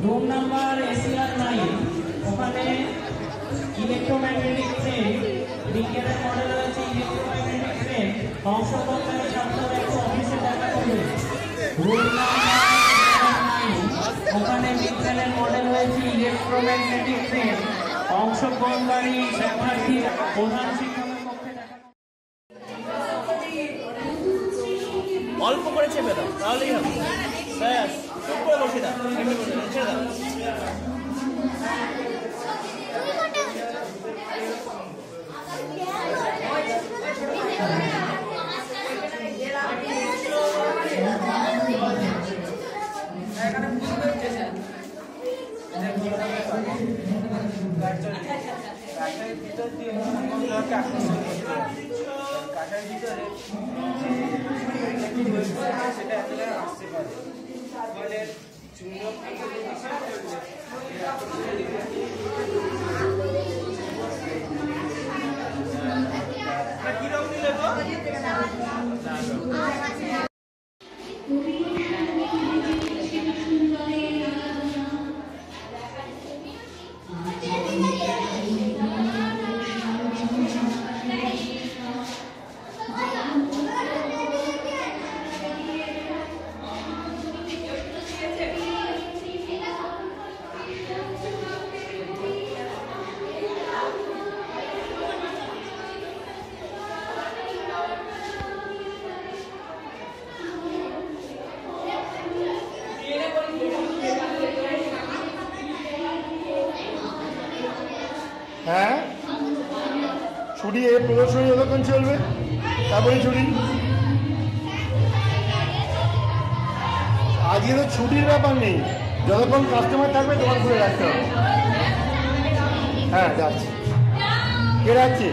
Room number ACR 9 ওখানে electromagnetic field বিজ্ঞানের model রয়েছে। ইলেকট্রোম্যাগনেটিক ফিল্ড অংশগ্রহণকারী ছাত্ররা একটু অফিসে দেখা করবে। রুম নাম্বার 9 ওখানে বিজ্ঞানের মডেল রয়েছে। ইলেকট্রোম্যাগনেটিক ফিল্ড অংশগ্রহণকারী শিক্ষার্থী প্রধান শিক্ষকের পক্ষে দেখা অল্প করে চেপে দাও তাহলেই হবে। ব্যাস চুপ করে বসে দাও, ছেড়ে দাও। কাঠের ভিতর দিয়ে আকর্ষণ কাঠের ভিতরে সেটা এতটা আসতে পারে ফলে চুম্বক কিরকম দিলে তো হ্যাঁ ছুটি এই প্রদর্শনী যতক্ষণ চলবে তারপরে ছুটি। আজকে তো ছুটির ব্যাপার নেই, যতক্ষণ কাস্টমার থাকবে তোমার খুলে রাখতে হবে। হ্যাঁ যাচ্ছি, কে রাখছি?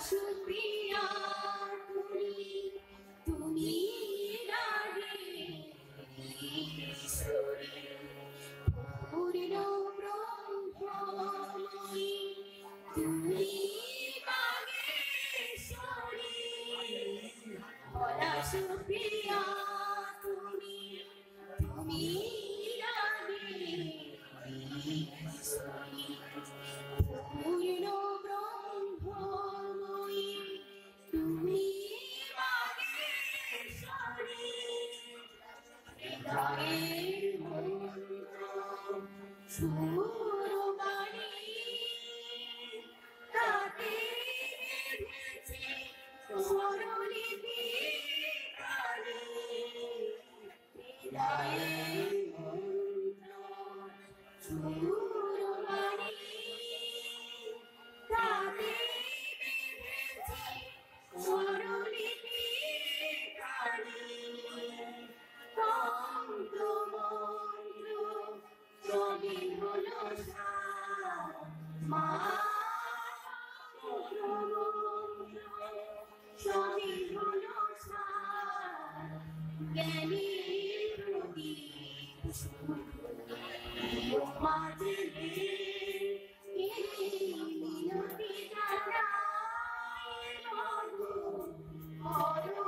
সুপ্রিয়া তুমি রাধে ঈশ্বরী পূর্ণ ব্রহ্মময়ী তুমি বাগেশ্বরী বলা সুপ্রিয়া তুমি রাধে ঈশ্বরী পূর্ণ ব্রহ্মময়ী তুমি বাগেশ্বরী হৃদয়ের মন্ত্র সুরবাণী তাতে বেঁধেছে স্বরলিপি প্রাণী হৃদয়ের মন্ত্র সুরবাণী তাতে বেঁধেছে স্বরলিপি প্রাণী তন্ত্র মন্ত্র সবই হলো সার মা সবই হলো সার জ্ঞানীর প্রদীপ মাঝে মিনতি জানাই মধু মধু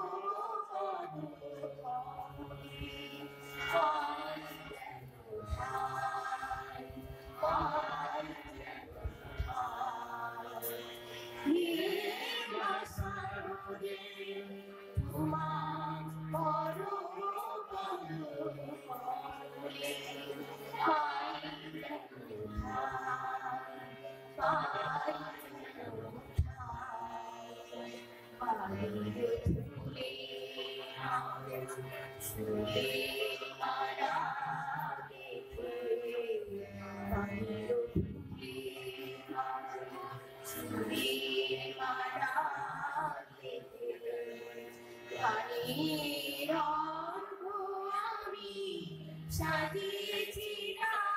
সাজিয়েছি আমার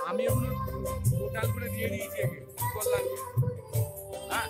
আমি ওগুলো টোটাল করে দিয়ে দিয়েছি একে করলাম হ্যাঁ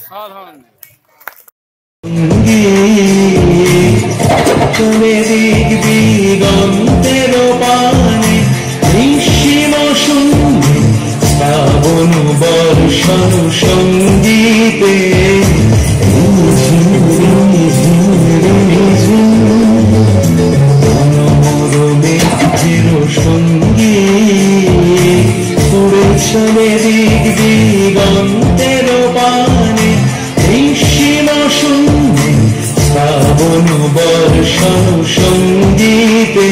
সাধারণ তুমি দিক দিগন্তের পানে নিঃসীম শূন্যে শ্রাবণ বর্ষণ সঙ্গীতে সঙ্গী পুরেছনে দিক দিগন্তের পানে নিঃসীম শূন্যে শ্রাবণ বর্ষণ সঙ্গীতে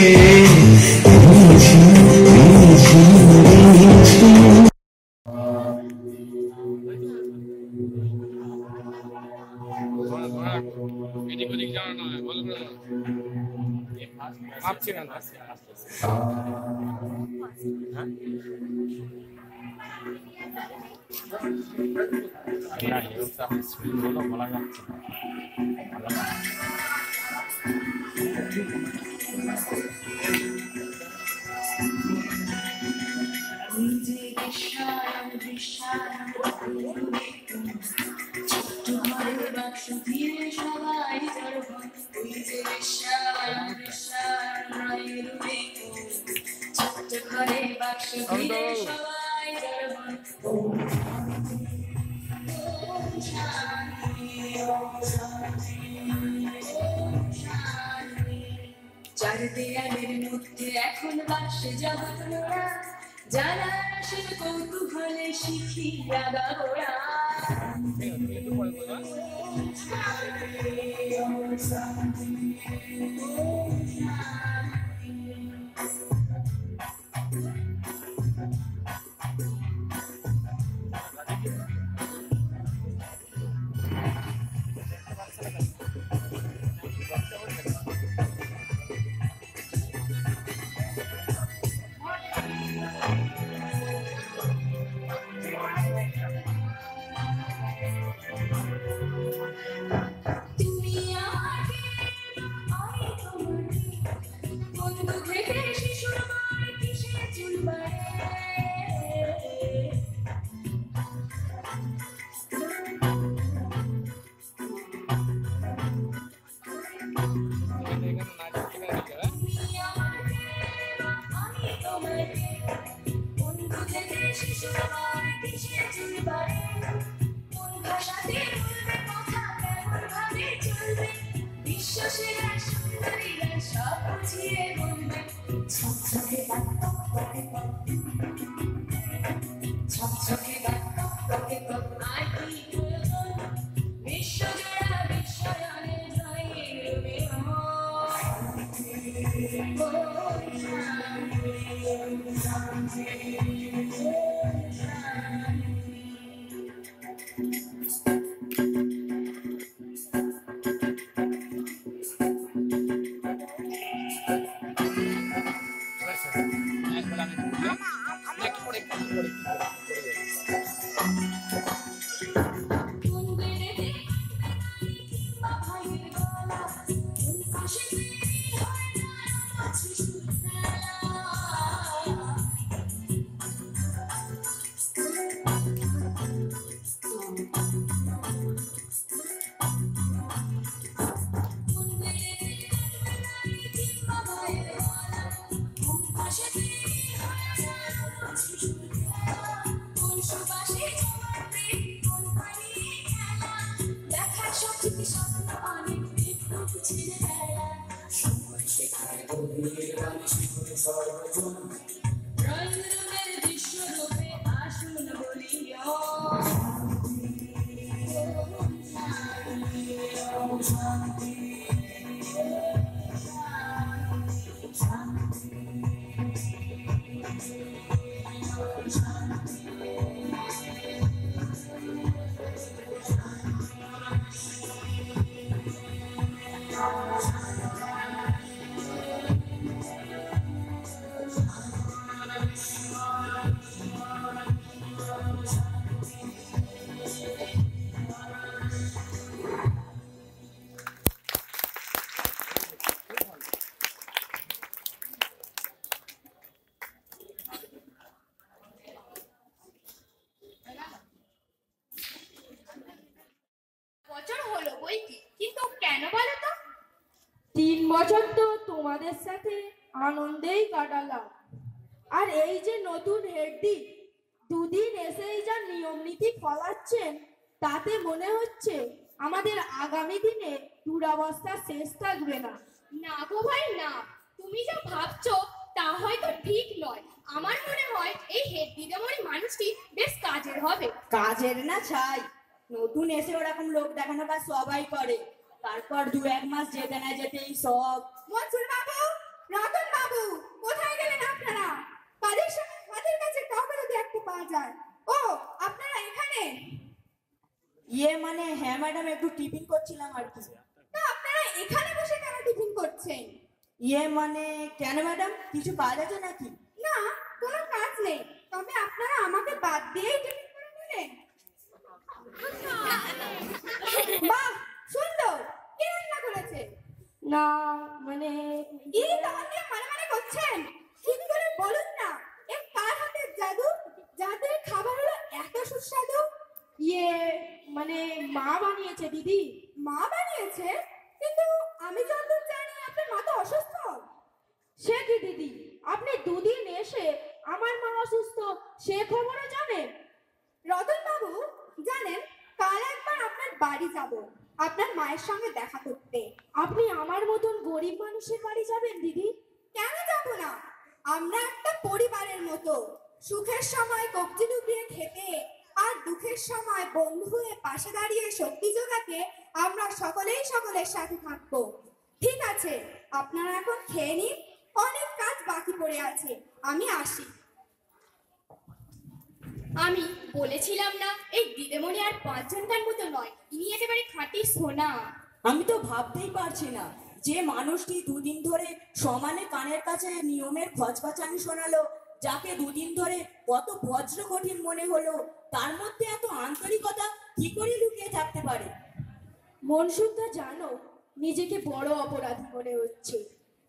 এদিক ওদিক জানা নয় ভালো করে ভাবছি না বলা যাচ্ছে চার দেয়ালের মধ্যে এখন বাসে জগৎ নোড়া জানার আসের কৌতূহলে শিখি রাগা গোড়া বই কি, কিন্তু কেন বলো তো? 3 বছর তো তোমাদের সাথে আনন্দেই কাটালাম, আর এই যে নতুন হেডদি দুদিন এসেই যা নিয়ম নীতি ফলাচ্ছেন, তাতে মনে হচ্ছে আমাদের আগামী দিনে দুরাবস্থা শেষ থাকবে না। না গো ভাই না, তুমি যা ভাবছো তা হয়তো ঠিক নয়। আমার মনে হয় এই হেড দিদিমণি মানুষটি বেশ কাজের হবে। কাজের না ছাই, নতুন এসে ওরকম লোক দেখানো কাজ সবাই করে, তারপর 2-1 মাস যেতে না যেতেই সব। মনসুর বাবু, রতন বাবু, কোথায় গেলেন আপনারা? কাজের সময় হাতের কাছে কাউকে যদি একটু পাওয়া যায়। ও, আপনারা এখানে? মানে হ্যাঁ ম্যাডাম, একটু টিফিন করছিলাম আর কি। তা আপনারা এখানে বসে কেন টিফিন করছেন? মানে কেন ম্যাডাম, কিছু কাজ আছে নাকি? না, কোনো কাজ নেই, তবে আপনারা আমাকে বাদ দিয়েই টিফিন করে নিলেন। বাহ, সুন্দর। কে রান্না করেছে? না মানে এই তাহলে মানে করছেন, ঠিক করে বলুন না। এই কার হাতের জাদু, যাদের খাবার হলো এত সুস্বাদু? মানে মা বানিয়েছে দিদি। মা বানিয়েছে? কিন্তু আমি যতদূর জানি আপনার মা তো অসুস্থ। সে কি দিদি, আপনি 2 দিন এসে আমার মা অসুস্থ সে খবরও জানেন? রতন বাবু, জানেন কাল একবার আপনার বাড়ি যাব আপনার মায়ের সঙ্গে দেখা করতে। আপনি আমার মতন গরিব মানুষের বাড়ি যাবেন দিদি? কেন যাব না? আমরা একটা পরিবারের মতো, সুখের সময় কবজি ডুবিয়ে খেতে আর দুঃখের সময় বন্ধু হয়ে পাশে দাঁড়িয়ে শক্তি জোগাতে আমরা সকলেই সকলের সাথে থাকবো। ঠিক আছে, আপনারা এখন খেয়ে নিন, অনেক কাজ বাকি পড়ে আছে। আমি আসি। আমি বলেছিলাম না এই দিদিমণি আর 5 জনকার মতো নয়, ইনি একেবারে খাঁটি সোনা। আমি তো ভাবতেই পারছি না যে মানুষটি 2 দিন ধরে সমানে কানের কাছে নিয়মের খচখচানি শোনালো, যাকে 2 দিন ধরে কত বজ্র কঠিন মনে হলো, তার মধ্যে এত আন্তরিকতা কি করে লুকিয়ে থাকতে পারে? মনসুরদা জানো, নিজেকে বড় অপরাধী মনে হচ্ছে।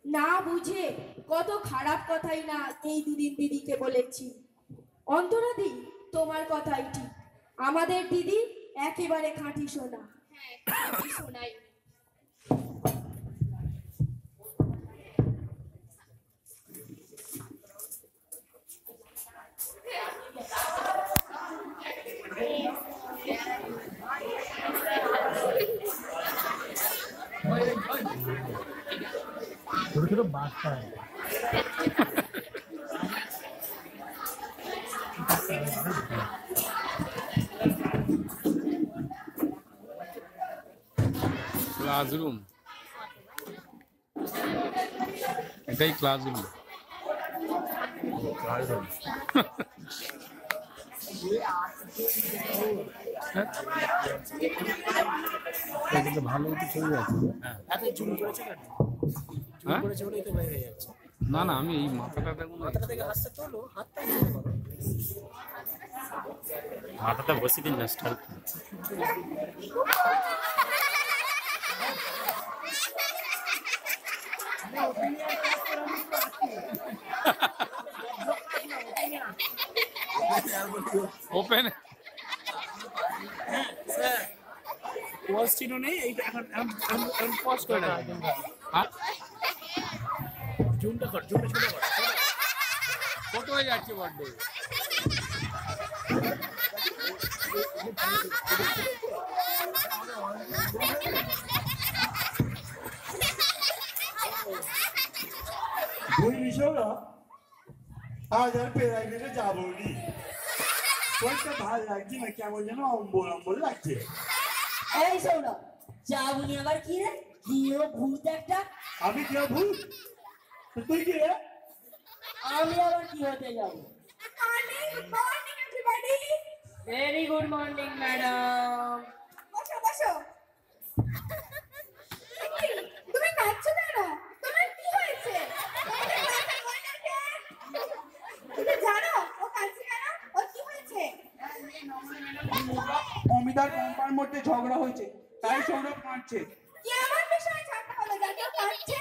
না বুঝে কত খারাপ কথাই না এই 2 দিন দিদিকে বলেছি। অন্তরাদি, তোমার কথাই ঠিক, আমাদের দিদি একেবারে খাঁটি সোনা। হ্যাঁ, খাঁটি সোনাই। ছোট ছোট বাচ্চা ক্লাসরুম, এটাই ক্লাসরুম। ভালো ছবি আছে। হ্যাঁ? না না, আমি এই মাথাটা মাথাটা বসে দিন না স্টার। ওপেন পজ চিহ্ন নেই, এইটা এখন পজ করে না। জুমটা কর, জুমটা ছোট কর। ছোট হয়ে যাচ্ছে বড্ড। আজ আর প্রাইভেটে যাবো নি, কয়েকটা ভালো লাগছে না, কেমন যেন অম্বল অম্বল লাগছে। এই সৌরভ, যাবনি আবার কি রে? কিও ভূত একটা। আমি কেউ ভুল, তুই কি রে? আমি আবার কি হতে যাব? Morning everybody. Very good morning madam. বসো বসো। তুমি কাঁদছো কেন? তোমার কি হয়েছে? তুমি জানো ও কাঁদছে কেন? ও কি হয়েছে? অমিতার কম্পার মধ্যে ঝগড়া হয়েছে, তাই সৌরভ কাঁদছে। কি এমন বিষয়ে ঝগড়া হলো যাতে ও কাঁদছে?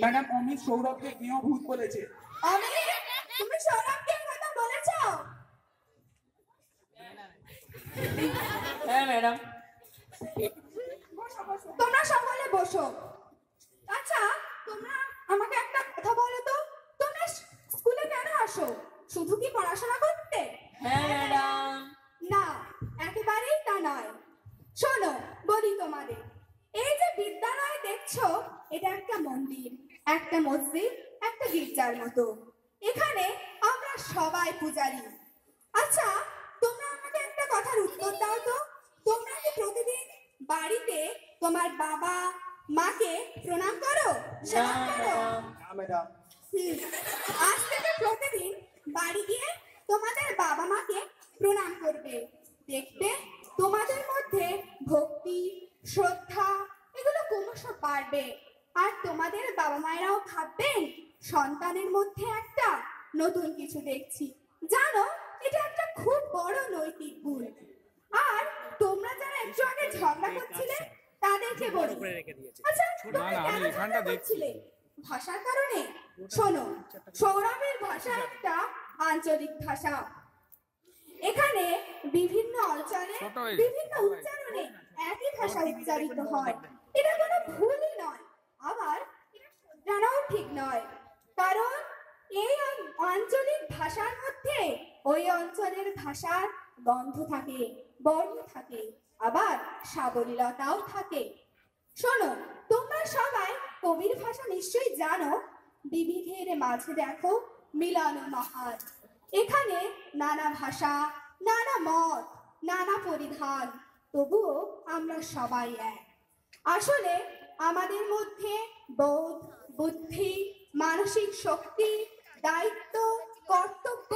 ম্যাডাম, অমিত সৌরভকে গৃহভূত বলেছে। অমিত, তুমি সৌরভকে এই কথা বলেছো? হ্যাঁ ম্যাডাম। বসো বসো। বসো। আচ্ছা, তোমরা আমাকে একটা কথা বলো তো, তোমরা স্কুলে কেন আসো? শুধু কি পড়াশোনা করতে? হ্যাঁ ম্যাডাম। না, একেবারেই তা নয়। শোনো, বলি তোমাদের, এই যে বিদ্যালয় দেখছো, এটা একটা মন্দির, একটা মসজিদ, একটা গির্জার মতো। এখানে আমরা সবাই পূজারী। আচ্ছা, তোমরা আমাকে একটা কথার উত্তর দাও তো, তোমরা কি প্রতিদিন বাড়িতে তোমার বাবা মাকে প্রণাম করো? সেবা করো? আজ থেকে প্রতিদিন বাড়ি গিয়ে তোমাদের বাবা মাকে প্রণাম করবে। দেখবে তোমাদের মধ্যে ভক্তি, শ্রদ্ধা এগুলো ক্রমশ বাড়বে। আর তোমাদের বাবা মায়েরাও ভাববেন সন্তানের মধ্যে একটা নতুন কিছু দেখছি। জানো, এটা একটা খুব বড় নৈতিক গুণ। আর তোমরা যারা একটু আগে ঝগড়া করছিলে তাদেরকে বলো, আচ্ছা তোমরা কেন ঝগড়া করছিলে? ভাষার কারণে? শোনো, সৌরভের ভাষা একটা আঞ্চলিক ভাষা। এখানে বিভিন্ন অঞ্চলে বিভিন্ন উচ্চারণে একই ভাষা উচ্চারিত হয়। এটা কোনো ভুলই নয়, আবার জানাও ঠিক নয়। কারণ এই আঞ্চলিক ভাষার মধ্যে ওই অঞ্চলের ভাষার গন্ধ থাকে, বর্ণ থাকে, আবার সাবলীলতাও থাকে। শোনো, তোমরা সবাই কবির ভাষা নিশ্চয়ই জানো। বিবিধের মাঝে দেখো মিলন মহান। এখানে নানা ভাষা, নানা মত, নানা পরিধান, তবুও আমরা সবাই এক। আসলে আমাদের মধ্যে বোধ, বুদ্ধি, মানসিক শক্তি, দায়িত্ব, কর্তব্য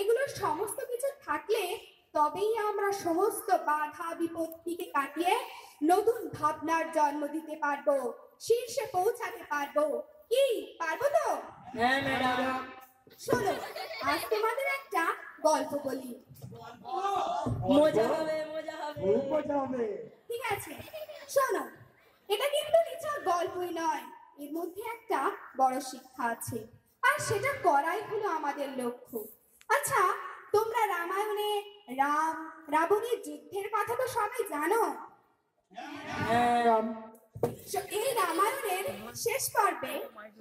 এগুলো সমস্ত কিছু থাকলে তবেই আমরা সমস্ত বাধা বিপত্তিকে কাটিয়ে নতুন ভাবনার জন্ম দিতে পারবো, শীর্ষে পৌঁছাতে পারবো। কি পারবো তো? হ্যাঁ ম্যাডাম। শোনো, আজ তোমাদের একটা গল্প বলি। মজা হবে, মজা হবে। ঠিক আছে, শোনো, এটা কিন্তু নিছক গল্পই নয়, এর মধ্যে একটা বড় শিক্ষা আছে, আর সেটা করাই হলো আমাদের লক্ষ্য। আচ্ছা, তোমরা রামায়ণে রাম রাবণের যুদ্ধের কথা তো সবাই জানো। এই রামায়ণের শেষ পর্বে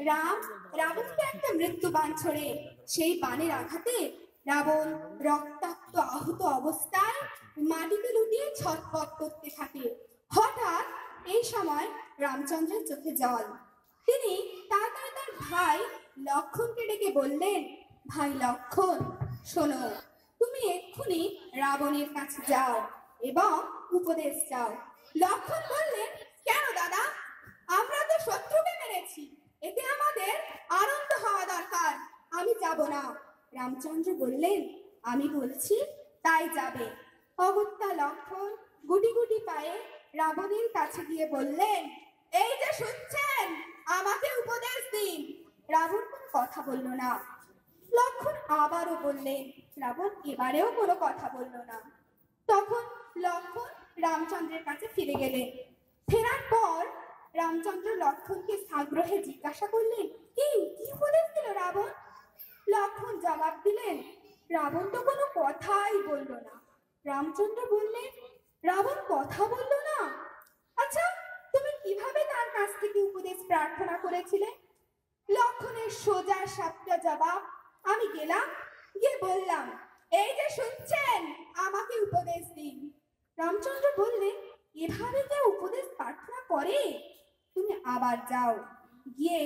রাম রাবণকে একটা মৃত্যু বাণ ছোড়ে। সেই বাণের আঘাতে রাবণ রক্তাক্ত আহত অবস্থায় মাটিতে লুটিয়ে ছটফট করতে থাকে। হঠাৎ এই সময় রামচন্দ্রের চোখে জল। তিনি তাড়াতাড়ি তার ভাই লক্ষণকে ডেকে বললেন, ভাই লক্ষণ, শোনো, তুমি এক্ষুনি রাবণের কাছে যাও এবং উপদেশ চাও। লক্ষণ বললেন, কেন দাদা? আমরা তো শত্রুকে মেরেছি, এতে আমাদের আনন্দ হওয়া দরকার, আমি যাব না। রামচন্দ্র বললেন, আমি বলছি তাই যাবে। অগত্যা লক্ষণ গুটি গুটি পায়ে রাবণের কাছে গিয়ে বললেন, এই যে শুনছেন, আমাকে উপদেশ দিন। রাবণ কোনো কথা বলল না। লক্ষণ আবারও বললেন, রাবণ এবারেও কোনো কথা বলল না। তখন লক্ষণ রামচন্দ্রের কাছে ফিরে গেলেন। ফেরার পর রামচন্দ্র লক্ষণকে সাগ্রহে জিজ্ঞাসা করলেন, কি উপদেশ দিল রাবণ? লক্ষণ জবাব দিলেন, রাবণ তো কোনো কথাই বলল না। রামচন্দ্র বললেন, রাবণ কথা বলল না? আচ্ছা, তুমি কিভাবে তার কাছ থেকে উপদেশ প্রার্থনা করেছিলে? লক্ষণের সোজা সাপটা জবাব, আমি গেলাম, গিয়ে বললাম, এই যে শুনছেন, আমাকে উপদেশ দিন। রামচন্দ্র বললেন, এভাবে কেউ উপদেশ প্রার্থনা করে? তুমি আবার যাও, গিয়ে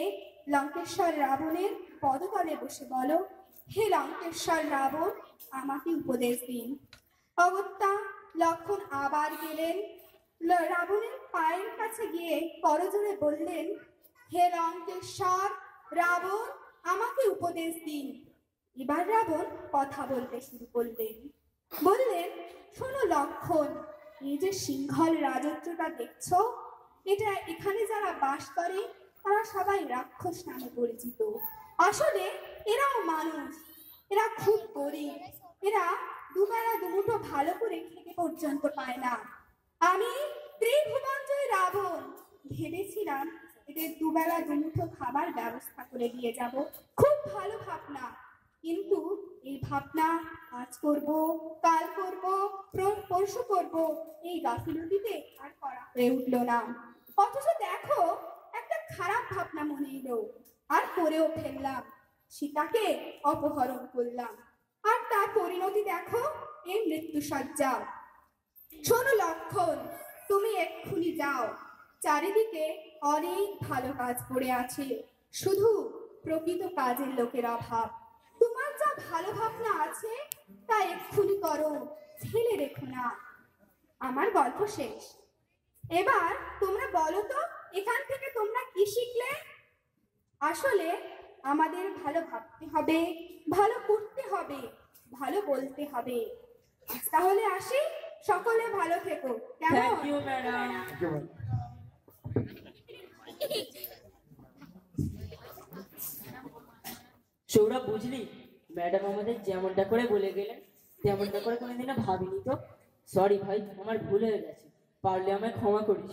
লঙ্কেশ্বর রাবণের পদতলে বসে বলো, হে লঙ্কেশ্বর রাবণ, আমাকে উপদেশ দিন। অগত্যা লক্ষণ আবার গেলেন, রাবণের পায়ের কাছে গিয়ে করজোড়ে বললেন, হে লঙ্কেশ্বর রাবণ, আমাকে উপদেশ দিন। এবার রাবণ কথা বলতে শুরু করলেন। বললেন, শোনো লক্ষণ, এই যে সিংহল রাজত্বটা দেখছো, এটা এখানে যারা বাস করে তারা সবাই রাক্ষস নামে পরিচিত। আসলে এরাও মানুষ, এরা খুব গরিব, এরা দুবেলা দুমুঠো ভালো করে খেতে পর্যন্ত পায় না। আমি ত্রিভুবনজয় রাবণ ভেবেছিলাম এদের দুবেলা দুমুঠো খাবার ব্যবস্থা করে দিয়ে যাব। খুব ভালো ভাবনা, কিন্তু এই ভাবনা আজ করব, কাল করব, পরশু করব, এই গাফিলতিতে আর করা হয়ে উঠল না। অথচ দেখো একটা খারাপ ভাবনা মনে এলো, আর করেও ফেললাম। সীতাকে অপহরণ করলাম, আর তার পরিণতি দেখো, এই মৃত্যুসজ্জা। শোনো লক্ষণ, তুমি এক্ষুনি যাও। চারিদিকে অনেক ভালো কাজ পড়ে আছে, শুধু প্রকৃত কাজের লোকের অভাব। তোমার যা ভালো ভাবনা আছে তা এক্ষুনি করো, ফেলে রেখো না। আমার গল্প শেষ। এবার তোমরা বলো তো, এখান থেকে তোমরা কি শিখলে? আসলে আমাদের ভালো ভাবতে হবে, ভালো করতে হবে, ভালো বলতে হবে। আজ তাহলে আসি, সকলে ভালো থেকো। কেমন? সৌরভ, বুঝলি, ম্যাডাম আমাদের যেমনটা করে বলে গেলেন তেমনটা করে কোনোদিনও ভাবিনি তো। সরি ভাই, আমার ভুল হয়ে গেছে, পারলে আমায় ক্ষমা করিস।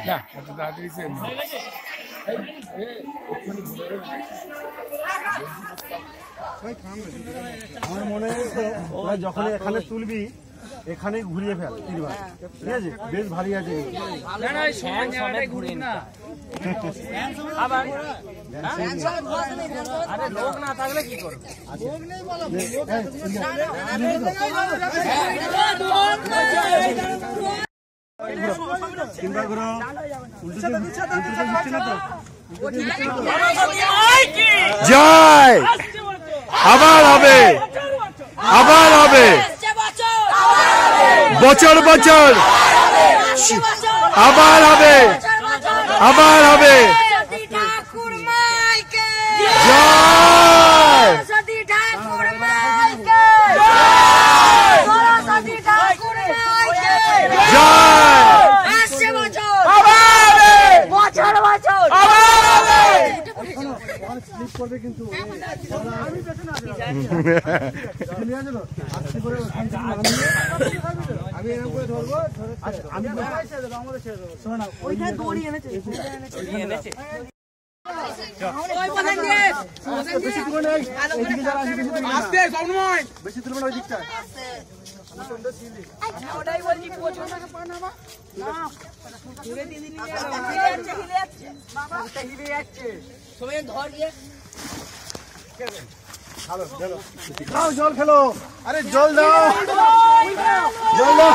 না এত তাড়াতাড়ি সে আমার মনে হচ্ছে ওরা যখন এখানে তুলবি এখানে ঘুরিয়ে ফেল তিনবার, ঠিক আছে? বেশ ভারী আছে। না না সমান জায়গাটায় ঘুরিয়ে না আবার আরে লোক না থাকলে কি করব? লোক নেই বলো, তিনবার ঘুরো। উল্টো দিচ্ছে না তো? জয়, আবার হবে, আবার হবে, বছর বছর আবার হবে, আবার হবে। করবে কিন্তু আমি এরকম করে ধরবো, আমি শোনো না, ওইখানে দড়ি এনেছে, বেশি তুলবে না, এইদিকে যারা আছে বেশি তুলবে না, ওই দিকটা ওটাই বলছি, পছন্দকে পানাবা না ঘুরে দিদি নিয়ে যাচ্ছে সবাই ধর গিয়ে খাও, জল খেলো। আরে জল দাও, জল দাও।